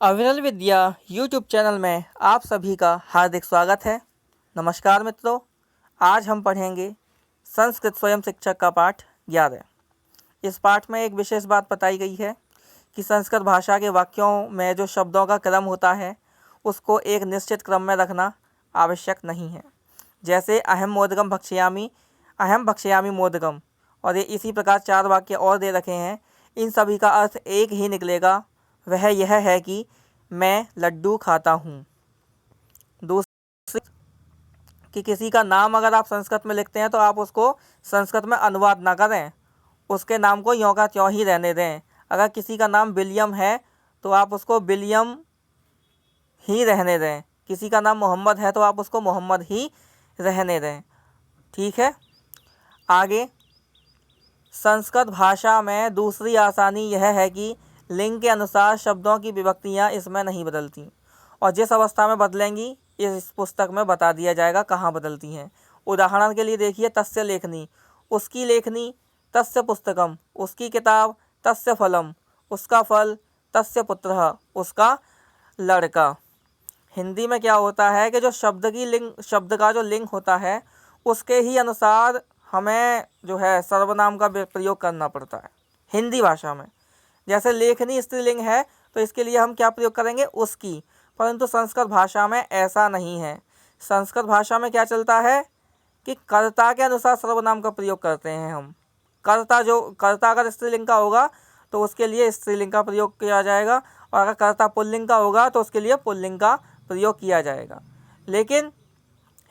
अविरल विद्या YouTube channel में आप सभी का हार्दिक स्वागत है। नमस्कार मित्रों, आज हम पढ़ेंगे संस्कृत स्वयं शिक्षक का पाठ 11। इस पाठ में एक विशेष बात बताई गई है कि संस्कृत भाषा के वाक्यों में जो शब्दों का क्रम होता है उसको एक निश्चित क्रम में रखना आवश्यक नहीं है। जैसे अहम मोदकम भक्ष्यामि, अहम भक्ष्यामि मोदकम, और ये इसी प्रकार 4 वाक्य और दे रखे हैं। इन सभी का अर्थ एक ही निकलेगा, वह यह है कि मैं लड्डू खाता हूँ। दूसरी कि किसी का नाम अगर आप संस्कृत में लिखते हैं तो आप उसको संस्कृत में अनुवाद ना करें, उसके नाम को यों का त्यों ही रहने दें। अगर किसी का नाम विलियम है तो आप उसको विलियम ही रहने दें, किसी का नाम मोहम्मद है तो आप उसको मोहम्मद ही रहने दें। ठीक है। आगे, संस्कृत भाषा में दूसरी आसानी यह है कि लिंग के अनुसार शब्दों की विभक्तियाँ इसमें नहीं बदलती, और जिस अवस्था में बदलेंगी इस पुस्तक में बता दिया जाएगा कहाँ बदलती हैं। उदाहरण के लिए देखिए, तस्य लेखनी, उसकी लेखनी, तस्य पुस्तकम, उसकी किताब, तस्य फलम, उसका फल, तस्य पुत्रः, उसका लड़का। हिंदी में क्या होता है कि जो शब्द का जो लिंग होता है उसके ही अनुसार हमें जो है सर्वनाम का प्रयोग करना पड़ता है हिंदी भाषा में। जैसे लेखनी स्त्रीलिंग है तो इसके लिए हम क्या प्रयोग करेंगे, उसकी। परंतु संस्कृत भाषा में ऐसा नहीं है। संस्कृत भाषा में क्या चलता है कि कर्ता के अनुसार सर्वनाम का प्रयोग करते हैं हम। कर्ता अगर स्त्रीलिंग का होगा तो उसके लिए स्त्रीलिंग का प्रयोग किया जाएगा, और अगर कर्ता पुल्लिंग का होगा तो उसके लिए पुल्लिंग का प्रयोग किया जाएगा। लेकिन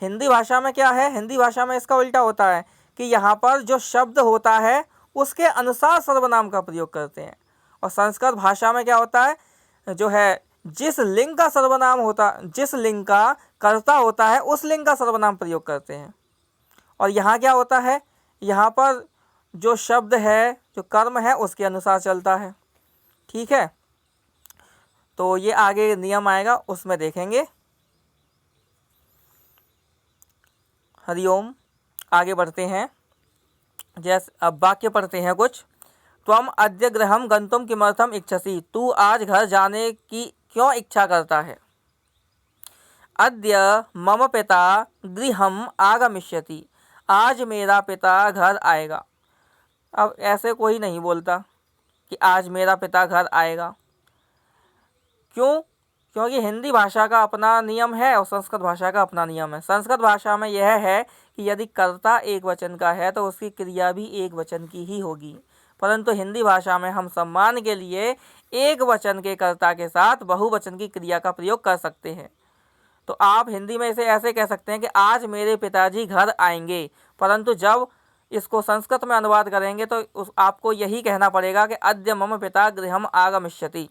हिंदी भाषा में क्या है, हिंदी भाषा में इसका उल्टा होता है कि यहाँ पर जो शब्द होता है उसके अनुसार सर्वनाम का प्रयोग करते हैं। और संस्कृत भाषा में क्या होता है, जो है जिस लिंग का सर्वनाम होता, जिस लिंग का कर्ता होता है उस लिंग का सर्वनाम प्रयोग करते हैं। और यहाँ क्या होता है, यहाँ पर जो शब्द है, जो कर्म है, उसके अनुसार चलता है। ठीक है। तो ये आगे नियम आएगा उसमें देखेंगे। हरिओम। आगे बढ़ते हैं। जैसे अब वाक्य पढ़ते हैं कुछ। त्वम अद्य गृहं गंतुम किमर्थम इच्छसि, तू आज घर जाने की क्यों इच्छा करता है। अद्य मम पिता गृहं आगमिष्यति, आज मेरा पिता घर आएगा। अब ऐसे कोई नहीं बोलता कि आज मेरा पिता घर आएगा। क्यों? क्योंकि हिंदी भाषा का अपना नियम है और संस्कृत भाषा का अपना नियम है। संस्कृत भाषा में यह है कि यदि कर्ता एक वचन का है तो उसकी क्रिया भी एक वचन की ही होगी, परंतु हिंदी भाषा में हम सम्मान के लिए एक वचन के कर्ता के साथ बहुवचन की क्रिया का प्रयोग कर सकते हैं। तो आप हिंदी में इसे ऐसे कह सकते हैं कि आज मेरे पिताजी घर आएंगे, परंतु जब इसको संस्कृत में अनुवाद करेंगे तो आपको यही कहना पड़ेगा कि अद्य मम पिता गृहम आगमिष्यति।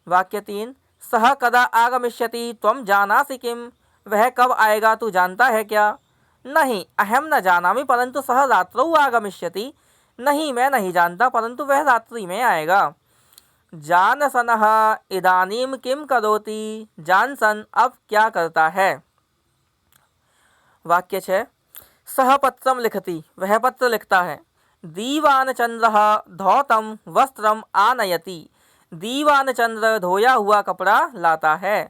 वाक्य 3। सह कदा आगमिष्यति त्वं जानासि किम, वह कब आएगा तू जानता है क्या। नहीं अहम न जानामि परंतु सह रात्रौ आगमिष्यति, नहीं मैं नहीं जानता परंतु वह रात्रि में आएगा। जानसनः इदानीम किम करोति, जानसन अब क्या करता है। वाक्य 6। सह पत्रम लिखति, वह पत्र लिखता है। दीवान चंद्रः धौतम वस्त्रम आनयति, दीवान चंद्र धोया हुआ कपड़ा लाता है।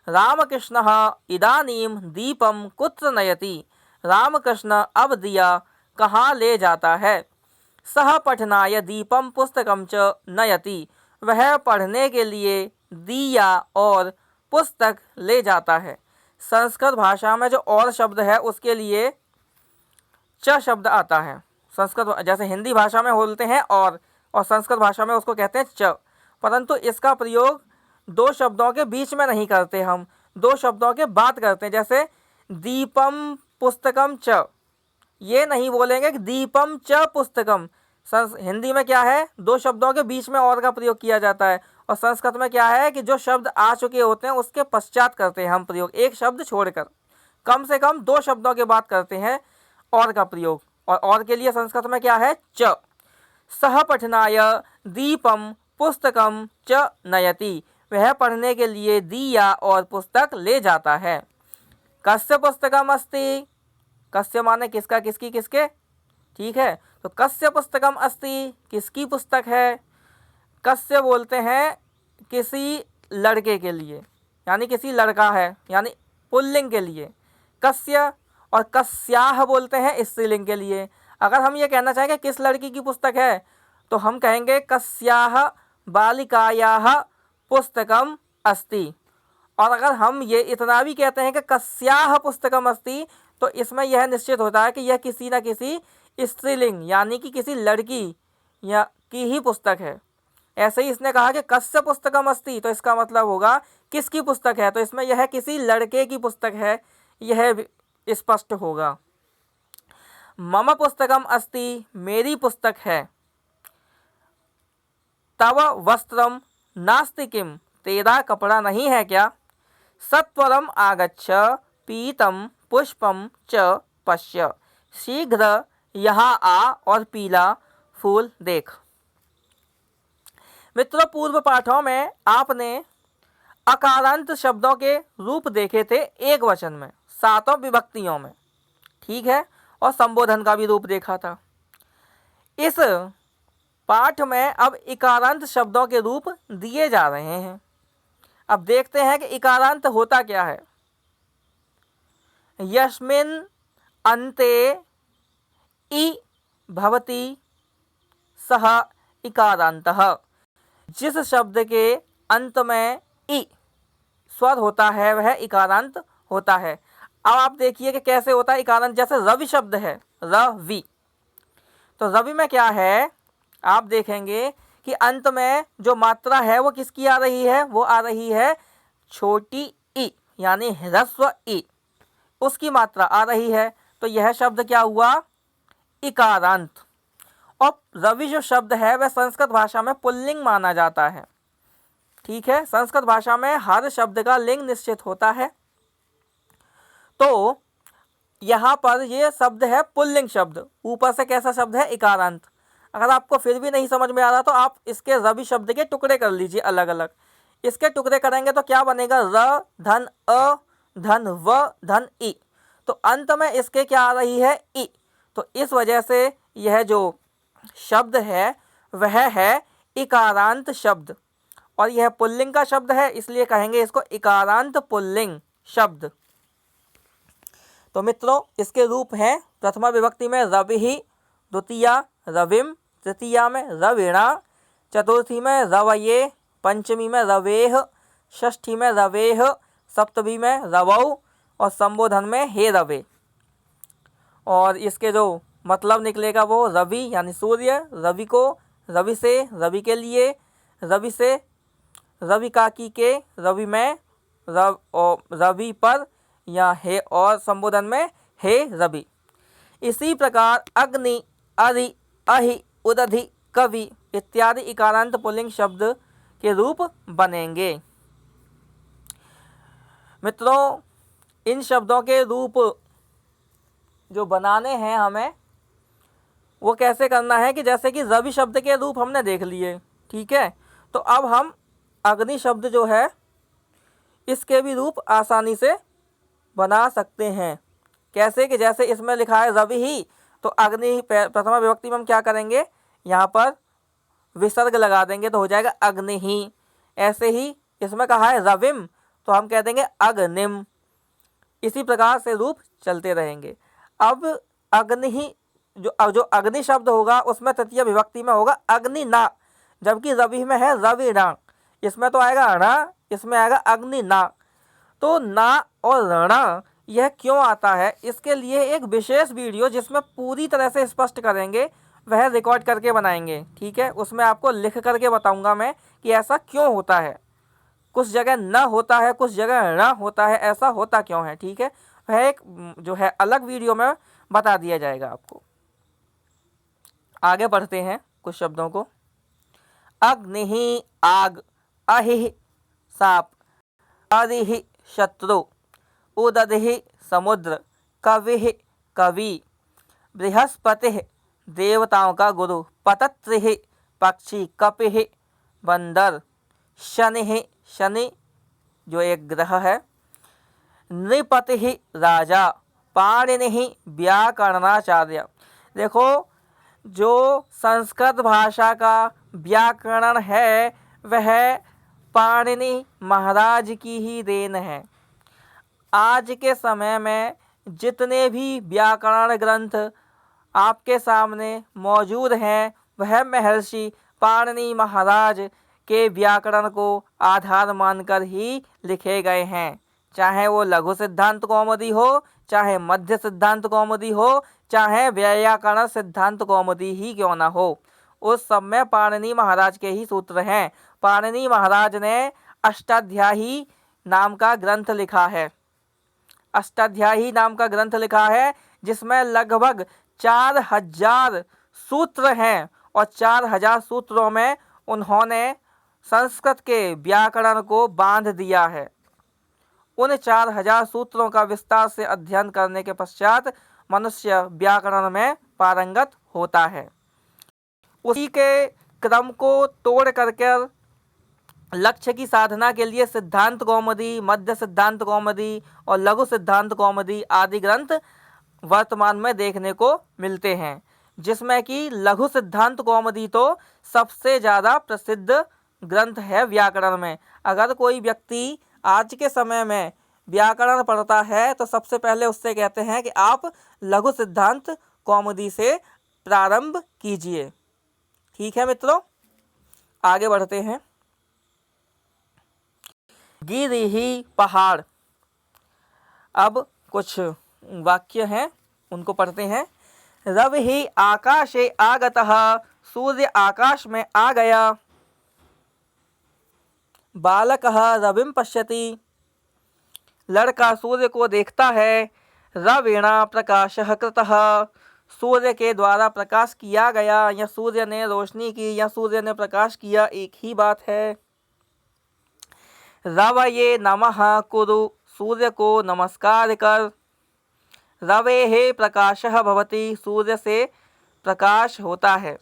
रामकृष्णः इदानीम दीपम कुत्र नयति, रामकृष्ण अब दिया कहाँ ले जाता है। सह पठनाय दीपम पुस्तकम च नयति, वह पढ़ने के लिए दिया और पुस्तक ले जाता है। संस्कृत भाषा में जो और शब्द है उसके लिए च शब्द आता है। संस्कृत जैसे हिंदी भाषा में बोलते हैं और संस्कृत भाषा में उसको कहते हैं च, परंतु इसका प्रयोग दो शब्दों के बीच में नहीं करते, हम दो शब्दों के बाद करते हैं। जैसे दीपम पुस्तकम च, ये नहीं बोलेंगे कि दीपम च पुस्तकम। हिंदी में क्या है, दो शब्दों के बीच में और का प्रयोग किया जाता है, और संस्कृत में क्या है कि जो शब्द आ चुके होते हैं उसके पश्चात करते हैं हम प्रयोग, एक शब्द छोड़कर कम से कम दो शब्दों के बाद करते हैं और का प्रयोग। और के लिए संस्कृत में क्या है, च। सह पठनाय दीपम पुस्तकम च नयति, वह पढ़ने के लिए दिया और पुस्तक ले जाता है। कस्य पुस्तकम अस्ति, कस्य माने किसका, किसकी, किसके। ठीक है, तो कस्य पुस्तकम अस्ति, किसकी पुस्तक है। कस्य बोलते हैं किसी लड़के के लिए, यानी किसी लड़का है, यानी पुल्लिंग के लिए। कस्य और कस्याह बोलते हैं स्त्रीलिंग के लिए। अगर हम ये कहना चाहेंगे किस लड़की की पुस्तक है, तो हम कहेंगे कस्याह बालिकायाः पुस्तकम अस्ति। और अगर हम ये इतना भी कहते हैं कि कस्याः पुस्तकम अस्ति, तो इसमें यह निश्चित होता है कि यह किसी न किसी स्त्रीलिंग यानी कि किसी लड़की या की ही पुस्तक है। ऐसे ही इसने कहा कि कस्य पुस्तकम अस्ति, तो इसका मतलब होगा किसकी पुस्तक है, तो इसमें यह किसी लड़के की पुस्तक है, यह स्पष्ट होगा। मम पुस्तकम अस्ति, मेरी पुस्तक है। तव वस्त्रम नास्ति किम, तेरा कपड़ा नहीं है क्या। सत्वरम आगच्छ पीतम पुष्पम च पश्य, शीघ्र यहाँ आ और पीला फूल देख। मित्रों, पूर्व पाठों में आपने अकारांत शब्दों के रूप देखे थे एक वचन में, 7 विभक्तियों में, ठीक है, और संबोधन का भी रूप देखा था। इस पाठ में अब इकारांत शब्दों के रूप दिए जा रहे हैं। अब देखते हैं कि इकारांत होता क्या है। यस्मिन् अन्ते इ भवति सह इकारांतः, जिस शब्द के अंत में इ स्वर होता है वह इकारांत होता है। अब आप देखिए कि कैसे होता है इकारांत। जैसे रवि शब्द है, रवि, तो रवि में क्या है, आप देखेंगे कि अंत में जो मात्रा है वो किसकी आ रही है, वो आ रही है छोटी ई यानी ह्रस्व ई, उसकी मात्रा आ रही है। तो यह शब्द क्या हुआ, इकारांत। और रवि जो शब्द है वह संस्कृत भाषा में पुल्लिंग माना जाता है, ठीक है। संस्कृत भाषा में हर शब्द का लिंग निश्चित होता है। तो यहाँ पर ये शब्द है पुल्लिंग शब्द, ऊपर से कैसा शब्द है, इकारांत। अगर आपको फिर भी नहीं समझ में आ रहा तो आप इसके रवि शब्द के टुकड़े कर लीजिए अलग अलग। इसके टुकड़े करेंगे तो क्या बनेगा, र धन अ धन व धन ई, तो अंत में इसके क्या आ रही है, ई। तो इस वजह से यह जो शब्द है वह है इकारांत शब्द, और यह पुल्लिंग का शब्द है, इसलिए कहेंगे इसको इकारांत पुल्लिंग शब्द। तो मित्रों, इसके रूप हैं प्रथमा विभक्ति में रविः, द्वितीया रविम, तृतीया में रविणा, चतुर्थी में रवये, पंचमी में रवेह, षष्ठी में रवेह, सप्तमी में रवौ, और संबोधन में हे रवे। और इसके जो मतलब निकलेगा वो रवि यानी सूर्य, रवि को, रवि से, रवि के लिए, रवि से, रवि काकी के, रवि में, रवि पर या हे, और संबोधन में हे रवि। इसी प्रकार अग्नि, अधि, अहि, उदधि, कवि इत्यादि इकारांत पुल्लिंग शब्द के रूप बनेंगे। मित्रों, इन शब्दों के रूप जो बनाने हैं हमें, वो कैसे करना है कि जैसे कि रवि शब्द के रूप हमने देख लिए, ठीक है। तो अब हम अग्नि शब्द जो है इसके भी रूप आसानी से बना सकते हैं। कैसे कि जैसे इसमें लिखा है रवि ही, तो अग्नि प्रथमा विभक्ति में हम क्या करेंगे, यहाँ पर विसर्ग लगा देंगे तो हो जाएगा अग्नि ही। ऐसे ही इसमें कहा है रविम, तो हम कह देंगे अग्निम। इसी प्रकार से रूप चलते रहेंगे। अब अग्नि ही जो अग्नि शब्द होगा उसमें तृतीय विभक्ति में होगा अग्निना, जबकि रवि में है रविणा। इसमें तो आएगा णा, इसमें आएगा अग्निना। तो ना और रणा यह क्यों आता है, इसके लिए एक विशेष वीडियो जिसमें पूरी तरह से स्पष्ट करेंगे वह रिकॉर्ड करके बनाएंगे, ठीक है। उसमें आपको लिख करके बताऊंगा मैं कि ऐसा क्यों होता है, कुछ जगह न होता है, कुछ जगह न होता है, ऐसा होता क्यों है, ठीक है। वह एक जो है अलग वीडियो में बता दिया जाएगा आपको। आगे बढ़ते हैं कुछ शब्दों को। अग्नि आग, अहि सांप, अधि शत्रु, उदधि समुद्र, कवि कवि, बृहस्पति देवताओं का गुरु, पतत्रि पक्षी, कपि बंदर, शनि शनि जो एक ग्रह है, नृपति राजा, पाणिनि व्याकरणाचार्य। देखो, जो संस्कृत भाषा का व्याकरण है वह पाणिनि महाराज की ही देन है। आज के समय में जितने भी व्याकरण ग्रंथ आपके सामने मौजूद हैं वह महर्षि पाणिनि महाराज के व्याकरण को आधार मानकर ही लिखे गए हैं। चाहे वो लघु सिद्धांत कौमुदी हो, चाहे मध्य सिद्धांत कौमुदी हो, चाहे व्याकरण सिद्धांत कौमुदी ही क्यों ना हो, उस सब में पाणिनि महाराज के ही सूत्र हैं। पाणिनि महाराज ने अष्टाध्यायी नाम का ग्रंथ लिखा है। अष्टाध्यायी नाम का ग्रंथ लिखा है जिसमें लगभग 4000 सूत्र हैं और 4000 सूत्रों में उन्होंने संस्कृत के व्याकरण को बांध दिया है। उन 4000 सूत्रों का विस्तार से अध्ययन करने के पश्चात मनुष्य व्याकरण में पारंगत होता है। उसी के क्रम को तोड़ करके लक्ष्य की साधना के लिए सिद्धांत कौमुदी, मध्य सिद्धांत कौमुदी और लघु सिद्धांत कौमुदी आदि ग्रंथ वर्तमान में देखने को मिलते हैं, जिसमें कि लघु सिद्धांत कौमुदी तो सबसे ज़्यादा प्रसिद्ध ग्रंथ है व्याकरण में। अगर कोई व्यक्ति आज के समय में व्याकरण पढ़ता है तो सबसे पहले उससे कहते हैं कि आप लघु सिद्धांत कौमुदी से प्रारंभ कीजिए। ठीक है मित्रों, आगे बढ़ते हैं। गिरि ही पहाड़। अब कुछ वाक्य हैं उनको पढ़ते हैं। रवि ही आकाशे आगतः, सूर्य आकाश में आ गया। बालकः रविं पश्यति, लड़का सूर्य को देखता है। रविणा प्रकाशः कृतः, सूर्य के द्वारा प्रकाश किया गया या सूर्य ने रोशनी की या सूर्य ने प्रकाश किया, एक ही बात है। रवये नमः कुरु, सूर्य को नमस्कार कर। रवेः प्रकाशः भवति, सूर्य से प्रकाश होता है।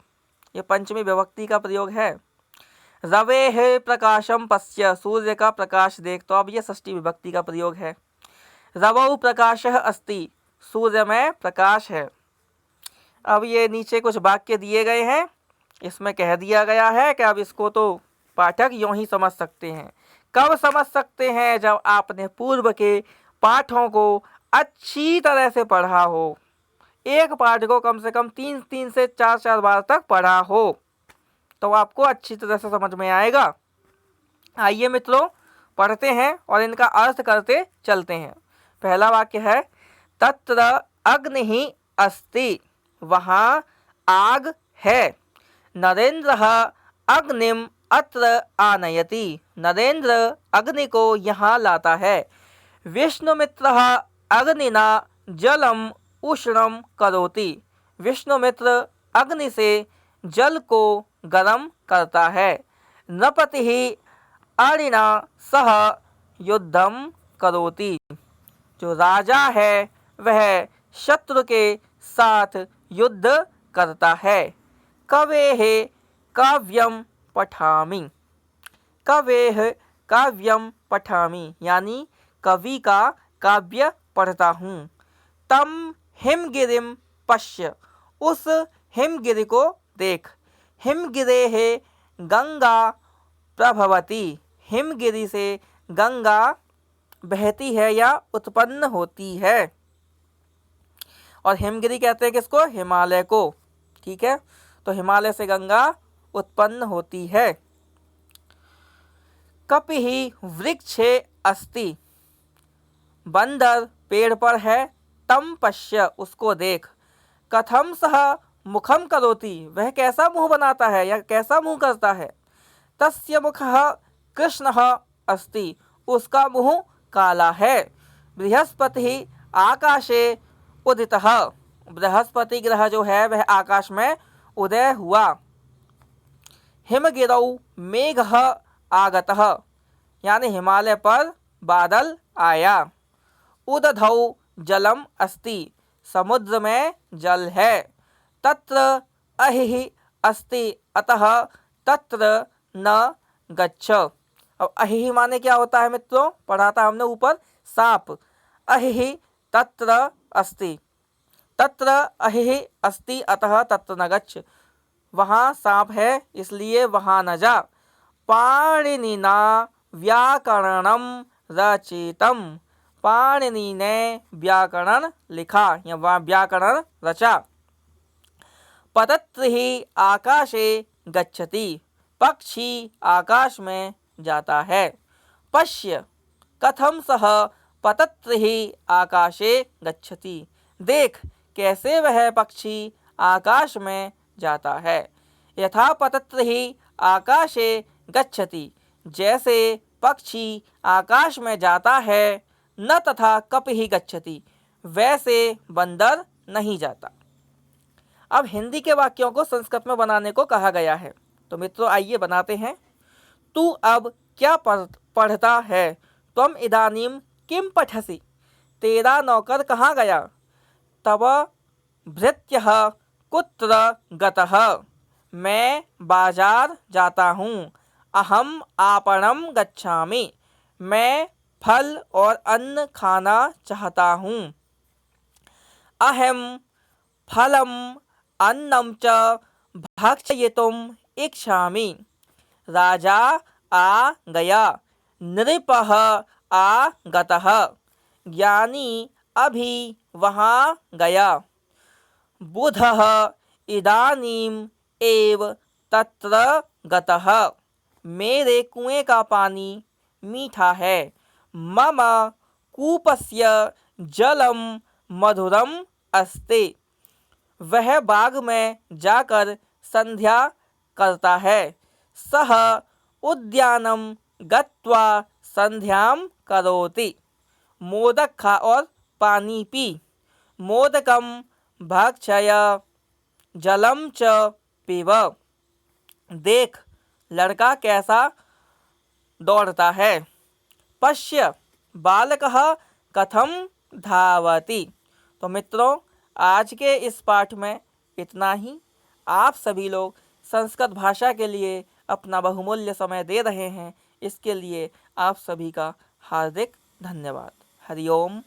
ये पंचमी विभक्ति का प्रयोग है। रवेः प्रकाशम पश्य, सूर्य का प्रकाश देख, तो अब ये षष्ठी विभक्ति का प्रयोग है। रवौ प्रकाशः अस्ति, सूर्य में प्रकाश है। अब ये नीचे कुछ वाक्य दिए गए हैं, इसमें कह दिया गया है कि अब इसको तो पाठक यूँ ही समझ सकते हैं। कब समझ सकते हैं? जब आपने पूर्व के पाठों को अच्छी तरह से पढ़ा हो। एक पाठ को कम से कम 3 से 4 बार तक पढ़ा हो तो आपको अच्छी तरह से समझ में आएगा। आइए मित्रों पढ़ते हैं और इनका अर्थ करते चलते हैं। पहला वाक्य है तत्र अग्नि अस्ति, वहाँ आग है। नरेंद्र अग्निम अत्र आनयति, नरेंद्र अग्नि को यहाँ लाता है। विष्णुमित्र अग्निना जलम उष्णम करोति, विष्णुमित्र अग्नि से जल को गर्म करता है। नृपति अरिणा सह युद्धम करोति, जो राजा है वह शत्रु के साथ युद्ध करता है। कवेः काव्यम पठामि, कवेः काव्यम पठामि यानी कवि का काव्य पढ़ता हूँ। तम हिमगिरिम पश्य, उस हिमगिरि को देख। हिमगिरेः गंगा प्रभवति, हिमगिरि से गंगा बहती है या उत्पन्न होती है। और हिमगिरि कहते हैं किसको? हिमालय को। ठीक है, तो हिमालय से गंगा उत्पन्न होती है। कपिः वृक्षे अस्ति, बंदर पेड़ पर है। तम पश्य, उसको देख। कथम सह मुखम करोति, वह कैसा मुंह बनाता है या कैसा मुंह करता है। तस्य मुखः कृष्णः अस्ति, उसका मुंह काला है। बृहस्पति आकाशे उदितः, बृहस्पति ग्रह जो है वह आकाश में उदय हुआ। हिमगिरौ मेघः आगतः, यानी हिमालय पर बादल आया। उदधौ जलम अस्ति, समुद्र में जल है। तत्र अहिः अस्ति, अतः तत्र न गच्छ। अब अहिः माने क्या होता है मित्रों? पढ़ा था हमने ऊपर, सांप। अहिः तत्र अस्ति, तत्र अहिः अस्ति अतः तत्र न गच्छ, वहाँ सांप है इसलिए वहाँ न जा। पाणिनिना व्याकरणम रचितम। पाणिनि ने व्याकरण लिखा या व्याकरण रचा। पतत्र ही आकाशे गच्छति। पक्षी आकाश में जाता है। पश्य कथम सह पतत्र ही आकाशे गच्छति। देख कैसे वह पक्षी आकाश में जाता है। यथा पतत्र ही आकाशे गच्छति, जैसे पक्षी आकाश में जाता है। न तथा कपिः गच्छति, वैसे बंदर नहीं जाता। अब हिंदी के वाक्यों को संस्कृत में बनाने को कहा गया है। तो मित्रों आइए बनाते हैं। तू अब क्या पढ़ता है? त्वम इदानीम किम पठसि? तेरा नौकर कहाँ गया? तव भृत्यः कुत्र गतः? मैं बाजार जाता हूँ। अहम आपणम गच्छामि। मैं फल और अन्न खाना चाहता हूँ। अहम फलम अन्नम च भक्षयितुम इच्छामि। राजा आ गया। नृपः आ गतः। ज्ञानी अभी वहाँ गया। बुधः इदानीम एव तत्र गतः। मेरे कुएं का पानी मीठा है। मम कूपस्य जलम मधुरम अस्ति। वह बाग में जाकर संध्या करता है। सह उद्यानम गत्वा संध्याम करोति। मोदक खा और पानी पी। मोदकम भक्षय जलम च पिब। देख लड़का कैसा दौड़ता है। पश्य बालकः कथम धावति। तो मित्रों आज के इस पाठ में इतना ही। आप सभी लोग संस्कृत भाषा के लिए अपना बहुमूल्य समय दे रहे हैं, इसके लिए आप सभी का हार्दिक धन्यवाद। हरिओम।